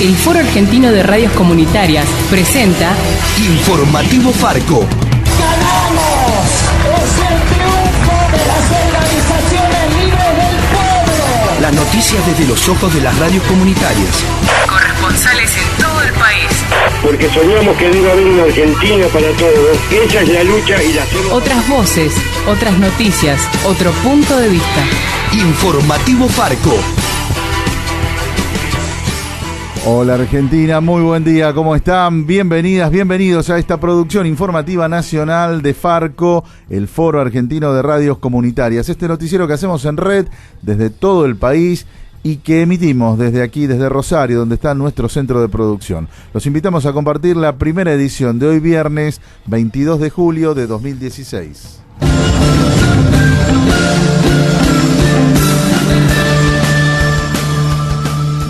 El Foro Argentino de Radios Comunitarias presenta Informativo Farco. ¡Ganamos! ¡Es el triunfo de las organizaciones libres del pueblo! Las noticias desde los ojos de las radios comunitarias. Corresponsales en todo el país. Porque soñamos que debe haber una Argentina para todos. Esa es la lucha y la hacemos. Otras voces, otras noticias, otro punto de vista. Informativo Farco. Hola Argentina, muy buen día, ¿cómo están? Bienvenidas, bienvenidos a esta producción informativa nacional de Farco, el Foro Argentino de Radios Comunitarias. Este noticiero que hacemos en red desde todo el país y que emitimos desde aquí, desde Rosario, donde está nuestro centro de producción. Los invitamos a compartir la primera edición de hoy viernes 22 de julio de 2016.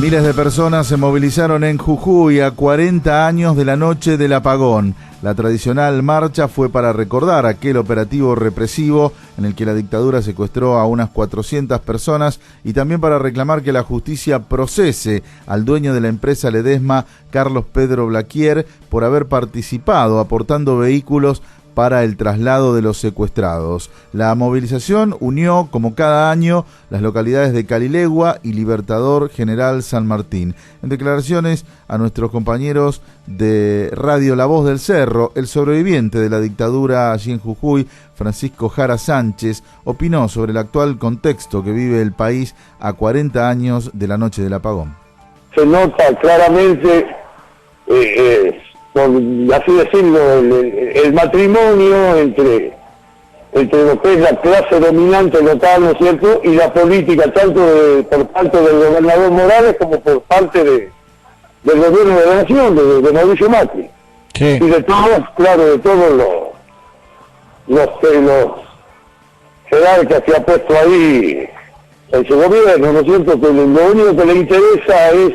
Miles de personas se movilizaron en Jujuy a 40 años de la noche del apagón. La tradicional marcha fue para recordar aquel operativo represivo en el que la dictadura secuestró a unas 400 personas y también para reclamar que la justicia procese al dueño de la empresa Ledesma, Carlos Pedro Blaquier, por haber participado aportando vehículos para el traslado de los secuestrados. La movilización unió, como cada año, las localidades de Calilegua y Libertador General San Martín. En declaraciones a nuestros compañeros de Radio La Voz del Cerro, el sobreviviente de la dictadura allí en Jujuy, Francisco Jara Sánchez, opinó sobre el actual contexto que vive el país a 40 años de la noche del apagón. Se nota claramente, por así decirlo, el matrimonio entre lo que es la clase dominante local, ¿no es cierto?, y la política, tanto por parte del gobernador Morales como por parte del gobierno de la nación, de Mauricio Macri. Sí. Y de todos, claro, de todos los jerarcas que ha puesto ahí en su gobierno, ¿no es cierto?, que lo único que le interesa es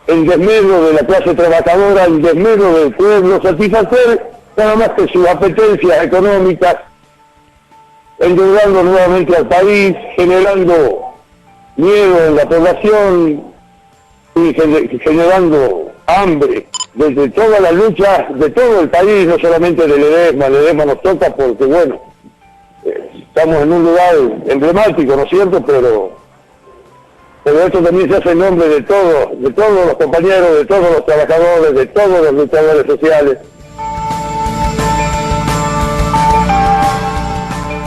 el desmedro de la clase trabajadora, el desmedro del pueblo, satisfacer nada más que sus apetencias económicas, endeudando nuevamente al país, generando miedo en la población y generando hambre desde todas las luchas de todo el país, no solamente de Ledesma. Ledesma nos toca porque, bueno, estamos en un lugar emblemático, ¿no es cierto?, pero esto también se hace en nombre de todos los compañeros, de todos los trabajadores, de todos los luchadores sociales.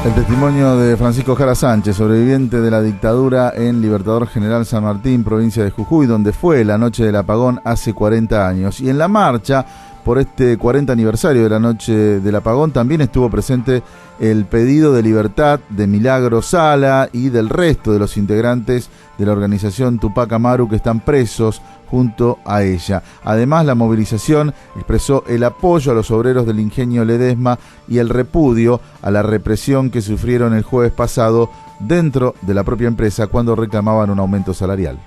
El testimonio de Francisco Jara Sánchez, sobreviviente de la dictadura en Libertador General San Martín, provincia de Jujuy, donde fue la noche del apagón hace 40 años. Y en la marcha por este 40 aniversario de la noche del apagón también estuvo presente el pedido de libertad de Milagro Sala y del resto de los integrantes de la organización Tupac Amaru que están presos junto a ella. Además, la movilización expresó el apoyo a los obreros del ingenio Ledesma y el repudio a la represión que sufrieron el jueves pasado dentro de la propia empresa cuando reclamaban un aumento salarial.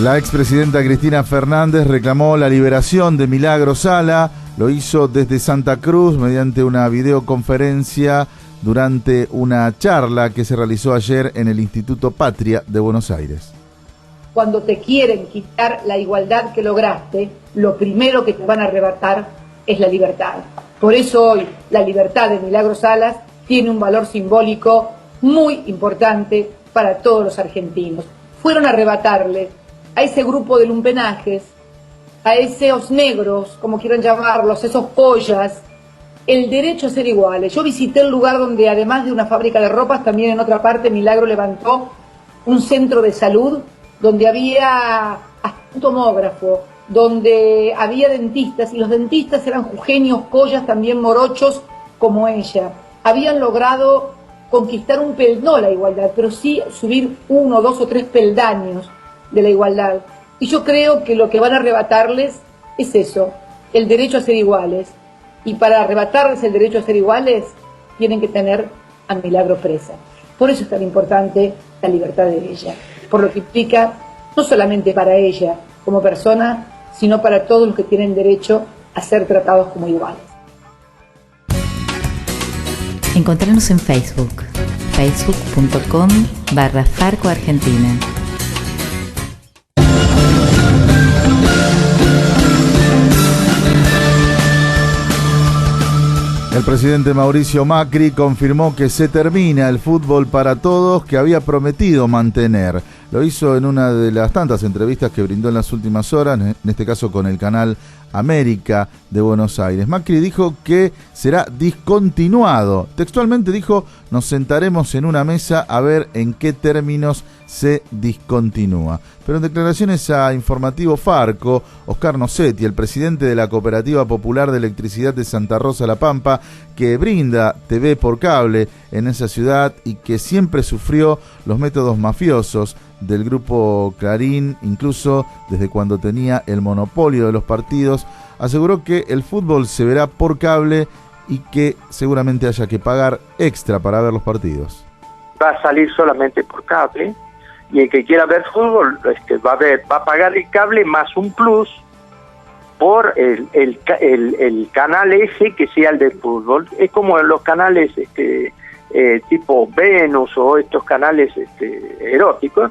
La expresidenta Cristina Fernández reclamó la liberación de Milagro Sala. Lo hizo desde Santa Cruz mediante una videoconferencia durante una charla que se realizó ayer en el Instituto Patria de Buenos Aires. Cuando te quieren quitar la igualdad que lograste, lo primero que te van a arrebatar es la libertad. Por eso hoy la libertad de Milagro Salas tiene un valor simbólico muy importante para todos los argentinos. Fueron a arrebatarle a ese grupo de lumpenajes, a esos negros, como quieran llamarlos, esos pollas, el derecho a ser iguales. Yo visité el lugar donde, además de una fábrica de ropas, también en otra parte Milagro levantó un centro de salud, donde había hasta un tomógrafo, donde había dentistas, y los dentistas eran jujeños, collas, también morochos, como ella. Habían logrado conquistar no la igualdad, pero sí subir 1, 2 o 3 peldaños de la igualdad. Y yo creo que lo que van a arrebatarles es eso, el derecho a ser iguales. Y para arrebatarles el derecho a ser iguales, tienen que tener a Milagro presa. Por eso es tan importante la libertad de ella, por lo que implica no solamente para ella como persona, sino para todos los que tienen derecho a ser tratados como iguales. Encontrarnos en Facebook, facebook.com/Farco Argentina. El presidente Mauricio Macri confirmó que se termina el fútbol para todos que había prometido mantener. Lo hizo en una de las tantas entrevistas que brindó en las últimas horas, en este caso con el canal América de Buenos Aires. Macri dijo que será discontinuado. Textualmente dijo: nos sentaremos en una mesa a ver en qué términos se discontinúa. Pero en declaraciones a Informativo Farco, Oscar Nocetti, el presidente de la Cooperativa Popular de Electricidad de Santa Rosa La Pampa, que brinda TV por cable en esa ciudad y que siempre sufrió los métodos mafiosos del grupo Clarín, incluso desde cuando tenía el monopolio de los partidos, aseguró que el fútbol se verá por cable y que seguramente haya que pagar extra para ver los partidos. Va a salir solamente por cable, y el que quiera ver fútbol va a pagar el cable más un plus por el canal ese que sea el de fútbol. Es como en los canales tipo Venus o estos canales eróticos.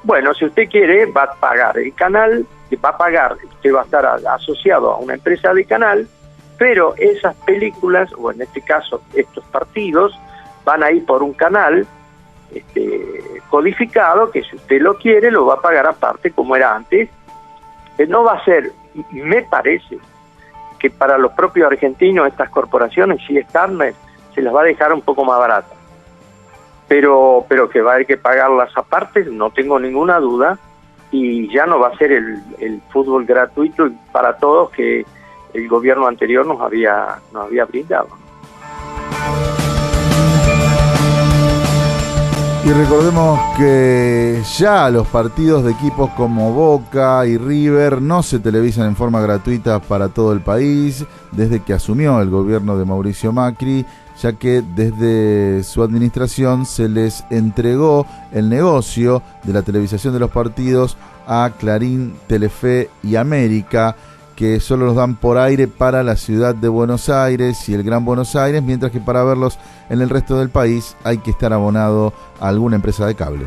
Bueno, si usted quiere, va a pagar el canal, va a pagar, usted va a estar asociado a una empresa de canal, pero esas películas, o en este caso estos partidos, van a ir por un canal codificado, que si usted lo quiere, lo va a pagar aparte como era antes. No va a ser, me parece, que para los propios argentinos estas corporaciones, si están, se las va a dejar un poco más baratas. Pero que va a haber que pagarlas aparte, no tengo ninguna duda, y ya no va a ser el fútbol gratuito para todos que el gobierno anterior nos había brindado. Y recordemos que ya los partidos de equipos como Boca y River no se televisan en forma gratuita para todo el país desde que asumió el gobierno de Mauricio Macri, ya que desde su administración se les entregó el negocio de la televisación de los partidos a Clarín, Telefe y América, que solo los dan por aire para la ciudad de Buenos Aires y el Gran Buenos Aires, mientras que para verlos en el resto del país hay que estar abonado a alguna empresa de cable.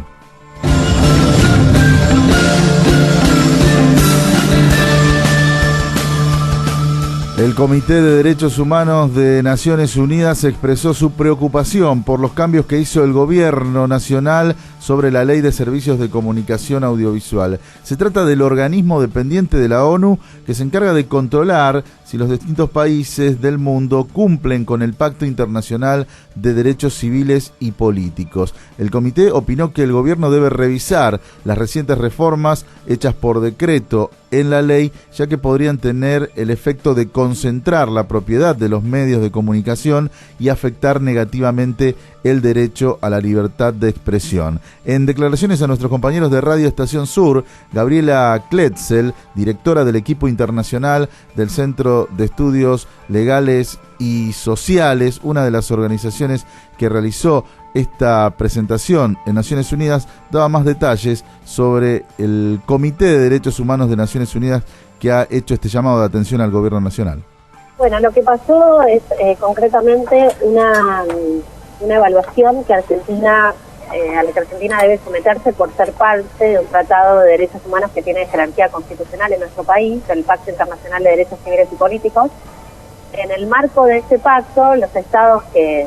El Comité de Derechos Humanos de Naciones Unidas expresó su preocupación por los cambios que hizo el gobierno nacional sobre la Ley de Servicios de Comunicación Audiovisual. Se trata del organismo dependiente de la ONU que se encarga de controlar si los distintos países del mundo cumplen con el Pacto Internacional de Derechos Civiles y Políticos. El comité opinó que el gobierno debe revisar las recientes reformas hechas por decreto en la ley, ya que podrían tener el efecto de concentrar la propiedad de los medios de comunicación y afectar negativamente el derecho a la libertad de expresión. En declaraciones a nuestros compañeros de Radio Estación Sur, Gabriela Kletzel, directora del equipo internacional del Centro de Estudios Legales y Sociales, una de las organizaciones que realizó esta presentación en Naciones Unidas, daba más detalles sobre el Comité de Derechos Humanos de Naciones Unidas que ha hecho este llamado de atención al gobierno nacional. Bueno, lo que pasó es concretamente una evaluación que Argentina, a la que Argentina debe someterse por ser parte de un tratado de derechos humanos que tiene jerarquía constitucional en nuestro país, el Pacto Internacional de Derechos Civiles y Políticos. En el marco de este pacto, los estados que,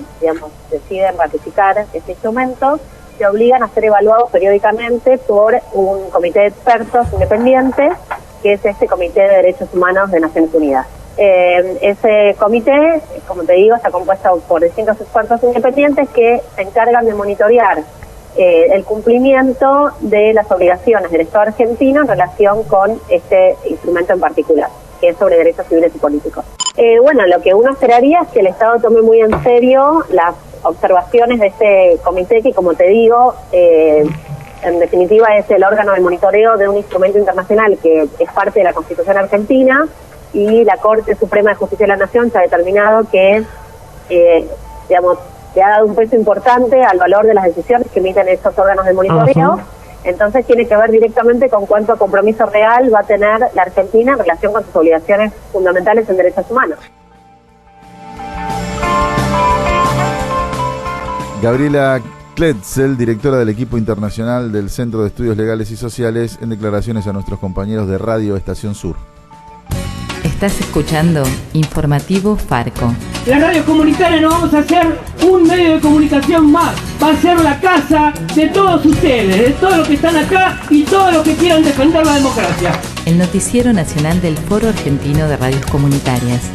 deciden ratificar este instrumento se obligan a ser evaluados periódicamente por un comité de expertos independiente, que es este Comité de Derechos Humanos de Naciones Unidas. Ese comité, como te digo, está compuesto por distintos expertos independientes que se encargan de monitorear el cumplimiento de las obligaciones del Estado argentino en relación con este instrumento en particular, que es sobre derechos civiles y políticos. Bueno, lo que uno esperaría es que el Estado tome muy en serio las observaciones de este comité, que, como te digo, en definitiva es el órgano de monitoreo de un instrumento internacional que es parte de la Constitución argentina, y la Corte Suprema de Justicia de la Nación se ha determinado que, le ha dado un peso importante al valor de las decisiones que emiten estos órganos de monitoreo. Entonces tiene que ver directamente con cuánto compromiso real va a tener la Argentina en relación con sus obligaciones fundamentales en derechos humanos. Gabriela Kletzel, directora del equipo internacional del Centro de Estudios Legales y Sociales, en declaraciones a nuestros compañeros de Radio Estación Sur. Estás escuchando Informativo Farco. La radio comunitaria no vamos a hacer un medio de comunicación más. Va a ser la casa de todos ustedes, de todos los que están acá y todos los que quieran defender la democracia. El noticiero nacional del Foro Argentino de Radios Comunitarias.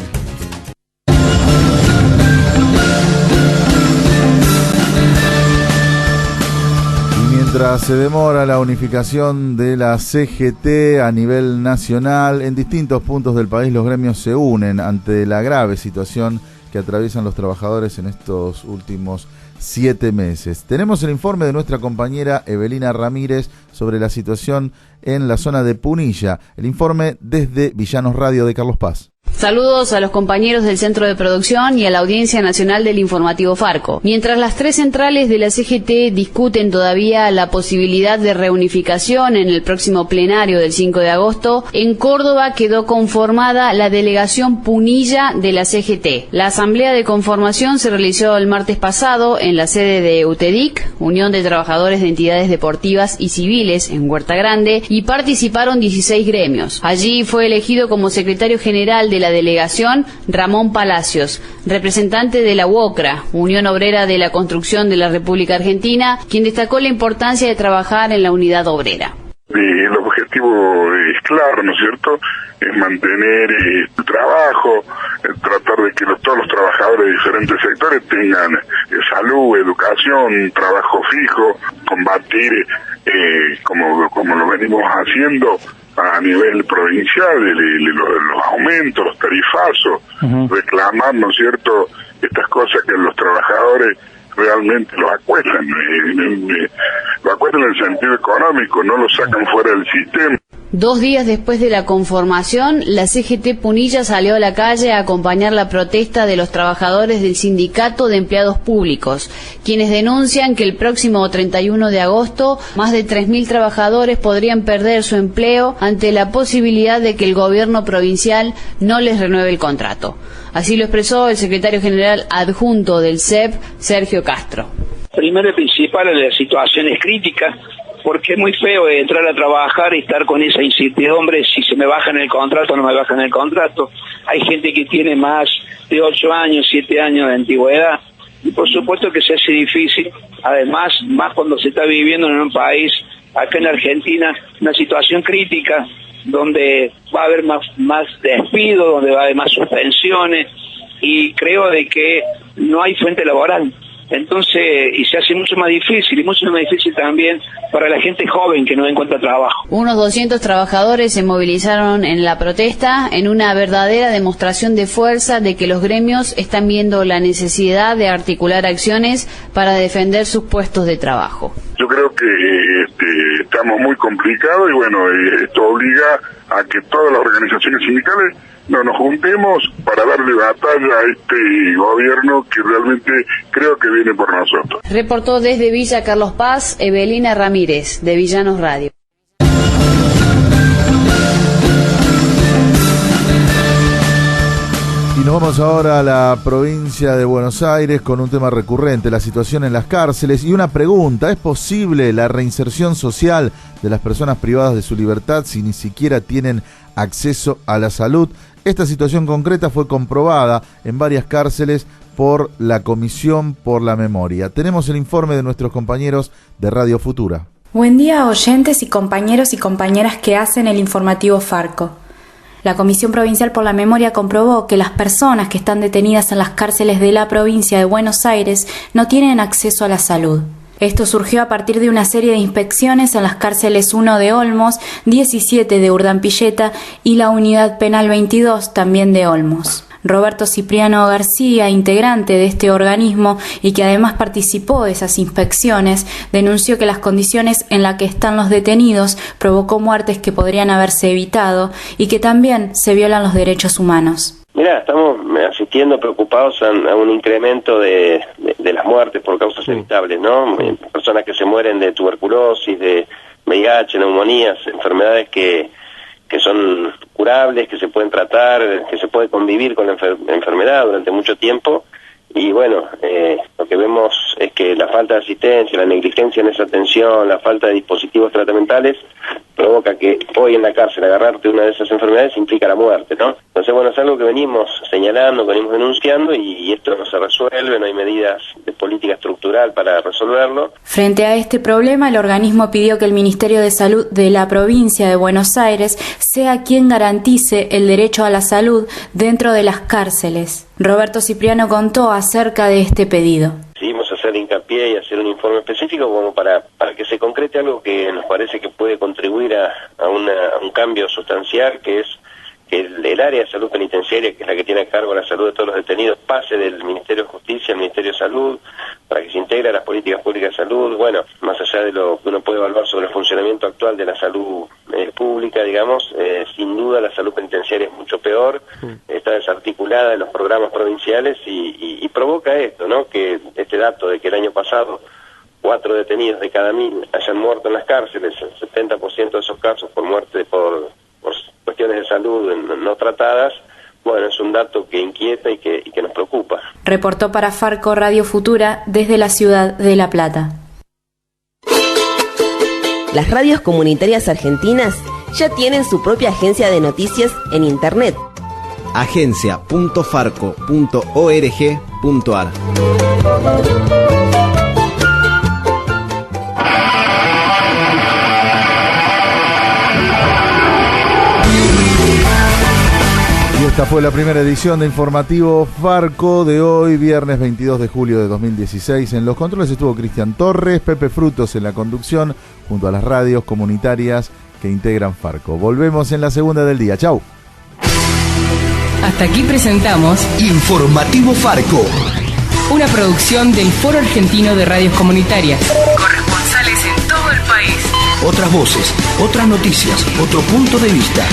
Mientras se demora la unificación de la CGT a nivel nacional, en distintos puntos del país los gremios se unen ante la grave situación que atraviesan los trabajadores en estos últimos 7 meses. Tenemos el informe de nuestra compañera Evelina Ramírez sobre la situación en la zona de Punilla. El informe desde Villanos Radio de Carlos Paz. Saludos a los compañeros del Centro de Producción y a la Audiencia Nacional del Informativo Farco. Mientras las 3 centrales de la CGT discuten todavía la posibilidad de reunificación en el próximo plenario del 5 de agosto, en Córdoba quedó conformada la delegación Punilla de la CGT. La asamblea de conformación se realizó el martes pasado en la sede de UTEDIC, Unión de Trabajadores de Entidades Deportivas y Civiles, en Huerta Grande, y participaron 16 gremios. Allí fue elegido como secretario general de la delegación Ramón Palacios, representante de la UOCRA, Unión Obrera de la Construcción de la República Argentina, quien destacó la importancia de trabajar en la unidad obrera. El objetivo es claro, ¿no es cierto? Es mantener el trabajo, tratar de que todos los trabajadores de diferentes sectores tengan salud, educación, trabajo fijo, combatir como lo venimos haciendo a nivel provincial, los aumentos, los tarifazos, reclamar, ¿no es cierto?, estas cosas que los trabajadores realmente los acuestan, lo acuestan en el sentido económico, no lo sacan fuera del sistema. 2 días después de la conformación, la CGT Punilla salió a la calle a acompañar la protesta de los trabajadores del Sindicato de Empleados Públicos, quienes denuncian que el próximo 31 de agosto más de 3.000 trabajadores podrían perder su empleo ante la posibilidad de que el gobierno provincial no les renueve el contrato. Así lo expresó el secretario general adjunto del CEP, Sergio Castro. Primero y principal, la situación es crítica, porque es muy feo entrar a trabajar y estar con esa incertidumbre si se me baja en el contrato o no me baja en el contrato. Hay gente que tiene más de 8 años, 7 años de antigüedad, y por supuesto que se hace difícil, además, más cuando se está viviendo en un país, acá en Argentina, una situación crítica, donde va a haber más despidos, donde va a haber más suspensiones, y creo de que no hay fuente laboral. Entonces, y se hace mucho más difícil, y mucho más difícil también para la gente joven que no encuentra trabajo. Unos 200 trabajadores se movilizaron en la protesta en una verdadera demostración de fuerza de que los gremios están viendo la necesidad de articular acciones para defender sus puestos de trabajo. Yo creo que estamos muy complicados y bueno, esto obliga a que todas las organizaciones sindicales nos juntemos para darle batalla a este gobierno que realmente creo que viene por nosotros. Reportó desde Villa Carlos Paz, Evelina Ramírez, de Villanos Radio. Y nos vamos ahora a la provincia de Buenos Aires con un tema recurrente, la situación en las cárceles y una pregunta: ¿es posible la reinserción social de las personas privadas de su libertad si ni siquiera tienen acceso a la salud? Esta situación concreta fue comprobada en varias cárceles por la Comisión por la Memoria. Tenemos el informe de nuestros compañeros de Radio Futura. Buen día, oyentes y compañeros y compañeras que hacen el informativo Farco. La Comisión Provincial por la Memoria comprobó que las personas que están detenidas en las cárceles de la provincia de Buenos Aires no tienen acceso a la salud. Esto surgió a partir de una serie de inspecciones en las cárceles 1 de Olmos, 17 de Urdampilleta y la Unidad Penal 22 también de Olmos. Roberto Cipriano García, integrante de este organismo y que además participó de esas inspecciones, denunció que las condiciones en las que están los detenidos provocó muertes que podrían haberse evitado y que también se violan los derechos humanos. Mira, estamos asistiendo preocupados a un incremento de las muertes por causas evitables, ¿no? Personas que se mueren de tuberculosis, de VIH, neumonías, enfermedades que son curables, que se pueden tratar, que se puede convivir con la enfermedad durante mucho tiempo Y bueno, lo que vemos es que la falta de asistencia, la negligencia en esa atención, la falta de dispositivos tratamentales provoca que hoy en la cárcel agarrarte una de esas enfermedades implica la muerte, ¿no? Entonces, bueno, es algo que venimos señalando, que venimos denunciando y esto no se resuelve, no hay medidas de política estructural para resolverlo. Frente a este problema, el organismo pidió que el Ministerio de Salud de la provincia de Buenos Aires sea quien garantice el derecho a la salud dentro de las cárceles. Roberto Cipriano contó acerca de este pedido. Decidimos hacer hincapié y hacer un informe específico como para que se concrete algo que nos parece que puede contribuir a un cambio sustancial, que es que el área de salud penitenciaria, que es la que tiene a cargo la salud de todos los detenidos, pase del Ministerio de Justicia al Ministerio de Salud, para que se integre a las políticas públicas de salud. Bueno, más allá de lo que uno puede evaluar sobre el funcionamiento actual de la salud pública, digamos, sin duda la salud penitenciaria es mucho peor, está desarticulada en los programas provinciales y provoca esto, ¿no? Que este dato de que el año pasado 4 detenidos de cada 1000 hayan muerto en las cárceles, el 70% de esos casos por muerte por cuestiones de salud no tratadas, bueno, es un dato que inquieta y que nos preocupa. Reportó para Farco Radio Futura desde la ciudad de La Plata. Las radios comunitarias argentinas ya tienen su propia agencia de noticias en Internet. agencia.farco.org.ar. Y esta fue la primera edición de Informativo Farco de hoy, viernes 22 de julio de 2016. En los controles estuvo Cristian Torres, Pepe Frutos en la conducción, junto a las radios comunitarias que integran Farco. Volvemos en la segunda del día. Chau. Hasta aquí presentamos Informativo Farco, una producción del Foro Argentino de Radios Comunitarias. Corresponsales en todo el país. otras voces, otras noticias, otro punto de vista.